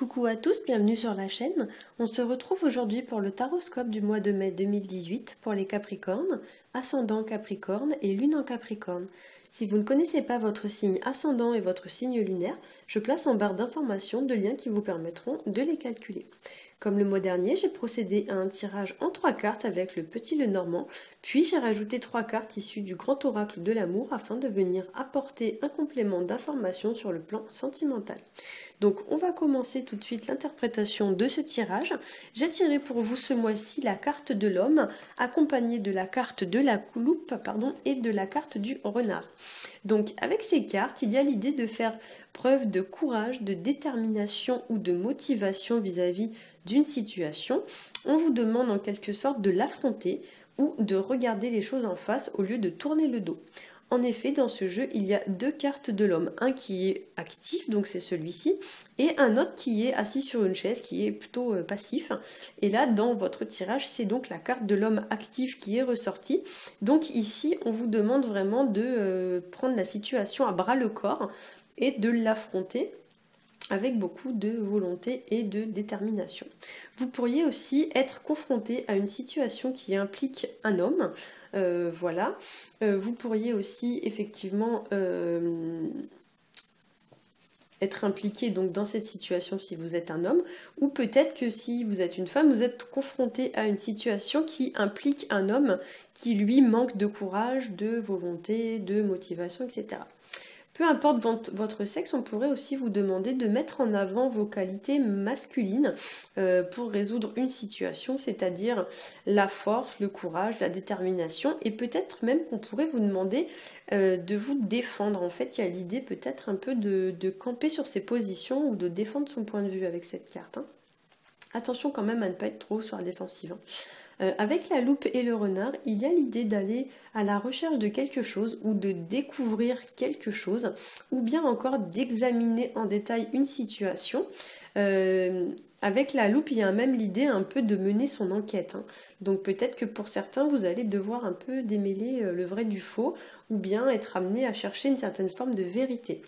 Coucou à tous, bienvenue sur la chaîne. On se retrouve aujourd'hui pour le taroscope du mois de mai 2018 pour les Capricornes, ascendant Capricorne et lune en Capricorne. Si vous ne connaissez pas votre signe ascendant et votre signe lunaire, je place en barre d'informations deux liens qui vous permettront de les calculer. Comme le mois dernier, j'ai procédé à un tirage en 3 cartes avec le petit Lenormand, puis j'ai rajouté 3 cartes issues du grand oracle de l'amour afin de venir apporter un complément d'informations sur le plan sentimental. Donc on va commencer tout de suite l'interprétation de ce tirage. J'ai tiré pour vous ce mois-ci la carte de l'homme, accompagnée de la carte de la loupe et de la carte du renard. Donc avec ces cartes, il y a l'idée de faire preuve de courage, de détermination ou de motivation vis-à-vis d'une situation. On vous demande en quelque sorte de l'affronter ou de regarder les choses en face au lieu de tourner le dos. En effet, dans ce jeu, il y a deux cartes de l'homme. Un qui est actif, donc c'est celui-ci, et un autre qui est assis sur une chaise, qui est plutôt passif. Et là, dans votre tirage, c'est donc la carte de l'homme actif qui est ressortie. Donc ici, on vous demande vraiment de prendre la situation à bras le corps et de l'affronter avec beaucoup de volonté et de détermination. Vous pourriez aussi être confronté à une situation qui implique un homme, voilà. Vous pourriez aussi effectivement être impliqué donc dans cette situation si vous êtes un homme, ou peut-être que si vous êtes une femme, vous êtes confronté à une situation qui implique un homme qui lui manque de courage, de volonté, de motivation, etc. Peu importe votre sexe, on pourrait aussi vous demander de mettre en avant vos qualités masculines pour résoudre une situation, c'est-à-dire la force, le courage, la détermination, et peut-être même qu'on pourrait vous demander de vous défendre. En fait, il y a l'idée peut-être un peu de camper sur ses positions ou de défendre son point de vue avec cette carte. Attention quand même à ne pas être trop sur la défensive. Avec la loupe et le renard, il y a l'idée d'aller à la recherche de quelque chose ou de découvrir quelque chose, ou bien encore d'examiner en détail une situation. Avec la loupe, il y a même l'idée un peu de mener son enquête. Donc peut-être que pour certains, vous allez devoir un peu démêler le vrai du faux, ou bien être amené à chercher une certaine forme de vérité.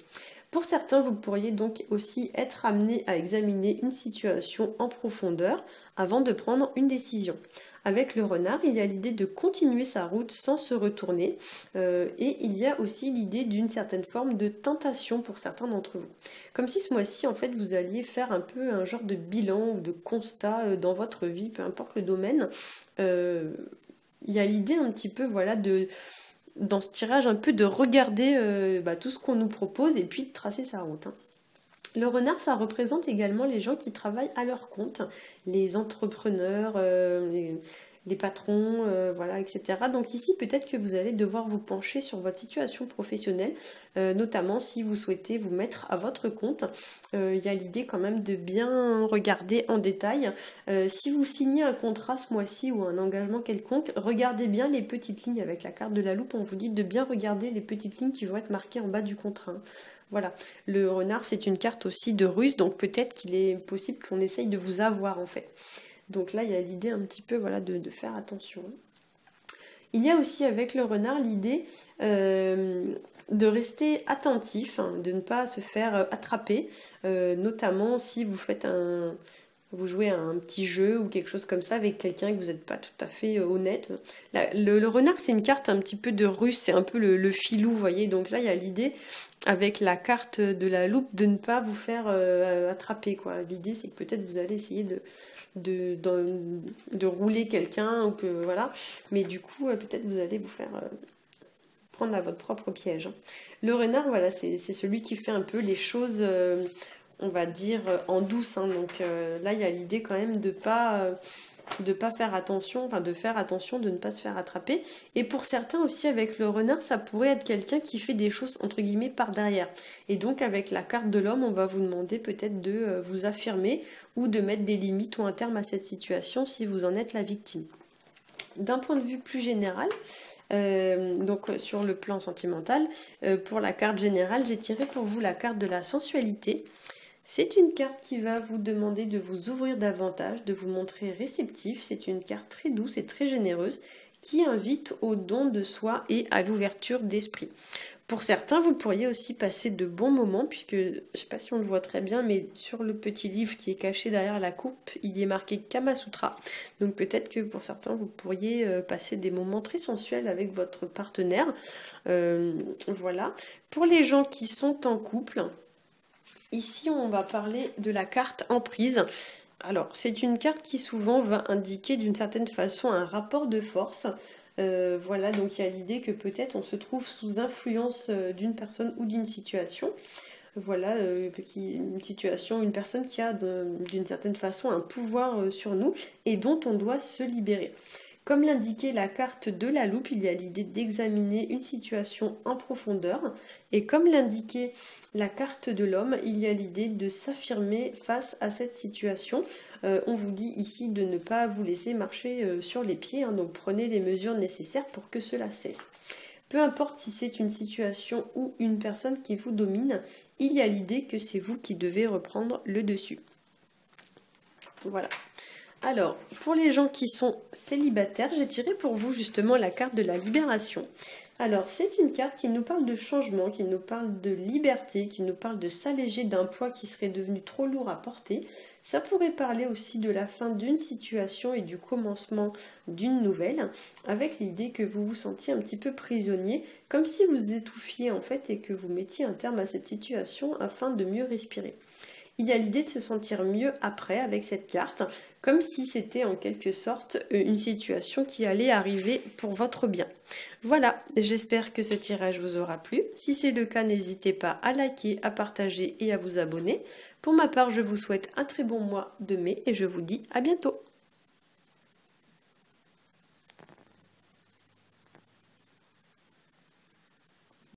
Pour certains, vous pourriez donc aussi être amené à examiner une situation en profondeur avant de prendre une décision. Avec le renard, il y a l'idée de continuer sa route sans se retourner et il y a aussi l'idée d'une certaine forme de tentation pour certains d'entre vous. Comme si ce mois-ci, en fait, vous alliez faire un peu un genre de bilan ou de constat dans votre vie, peu importe le domaine. Il y a l'idée un petit peu, voilà, dans ce tirage un peu de regarder tout ce qu'on nous propose et puis de tracer sa route. Le renard, ça représente également les gens qui travaillent à leur compte, les entrepreneurs, les patrons, voilà, etc. Donc ici, peut-être que vous allez devoir vous pencher sur votre situation professionnelle, notamment si vous souhaitez vous mettre à votre compte. Il y a l'idée quand même de bien regarder en détail. Si vous signez un contrat ce mois-ci ou un engagement quelconque, regardez bien les petites lignes avec la carte de la loupe. On vous dit de bien regarder les petites lignes qui vont être marquées en bas du contrat. Voilà, le renard c'est une carte aussi de ruse, donc peut-être qu'il est possible qu'on essaye de vous avoir en fait. Donc là il y a l'idée un petit peu voilà, de faire attention. Il y a aussi avec le renard l'idée de rester attentif, de ne pas se faire attraper, notamment si vous jouez à un petit jeu ou quelque chose comme ça avec quelqu'un et que vous n'êtes pas tout à fait honnête. Le renard, c'est une carte un petit peu de ruse, c'est un peu le filou, vous voyez. Donc là, il y a l'idée, avec la carte de la loupe, de ne pas vous faire attraper, quoi. L'idée, c'est que peut-être vous allez essayer de rouler quelqu'un, ou que voilà. Mais du coup, peut-être vous allez vous faire prendre à votre propre piège. Le renard, voilà, c'est celui qui fait un peu les choses... on va dire en douce, donc là il y a l'idée quand même de pas faire attention, de faire attention de ne pas se faire attraper. Et pour certains aussi avec le renard, ça pourrait être quelqu'un qui fait des choses entre guillemets par derrière. Et donc avec la carte de l'homme, on va vous demander peut-être de vous affirmer ou de mettre des limites ou un terme à cette situation si vous en êtes la victime. D'un point de vue plus général, donc sur le plan sentimental, pour la carte générale, j'ai tiré pour vous la carte de la sensualité. C'est une carte qui va vous demander de vous ouvrir davantage, de vous montrer réceptif. C'est une carte très douce et très généreuse qui invite au don de soi et à l'ouverture d'esprit. Pour certains, vous pourriez aussi passer de bons moments, puisque, je ne sais pas si on le voit très bien, mais sur le petit livre qui est caché derrière la coupe, il y est marqué Kama Sutra. Donc peut-être que pour certains, vous pourriez passer des moments très sensuels avec votre partenaire. Voilà. Pour les gens qui sont en couple, ici on va parler de la carte emprise. Alors, c'est une carte qui souvent va indiquer d'une certaine façon un rapport de force. Voilà, donc il y a l'idée que peut-être on se trouve sous influence d'une personne ou d'une situation. Voilà, une situation, une personne qui a d'une certaine façon un pouvoir sur nous et dont on doit se libérer. Comme l'indiquait la carte de la loupe, il y a l'idée d'examiner une situation en profondeur. Et comme l'indiquait la carte de l'homme, il y a l'idée de s'affirmer face à cette situation. On vous dit ici de ne pas vous laisser marcher sur les pieds, hein, donc prenez les mesures nécessaires pour que cela cesse. Peu importe si c'est une situation ou une personne qui vous domine, il y a l'idée que c'est vous qui devez reprendre le dessus. Voilà. Alors, pour les gens qui sont célibataires, j'ai tiré pour vous justement la carte de la libération. Alors, c'est une carte qui nous parle de changement, qui nous parle de liberté, qui nous parle de s'alléger d'un poids qui serait devenu trop lourd à porter. Ça pourrait parler aussi de la fin d'une situation et du commencement d'une nouvelle, avec l'idée que vous vous sentiez un petit peu prisonnier, comme si vous étouffiez en fait et que vous mettiez un terme à cette situation afin de mieux respirer. Il y a l'idée de se sentir mieux après avec cette carte, comme si c'était en quelque sorte une situation qui allait arriver pour votre bien. Voilà, j'espère que ce tirage vous aura plu. Si c'est le cas, n'hésitez pas à liker, à partager et à vous abonner. Pour ma part, je vous souhaite un très bon mois de mai et je vous dis à bientôt.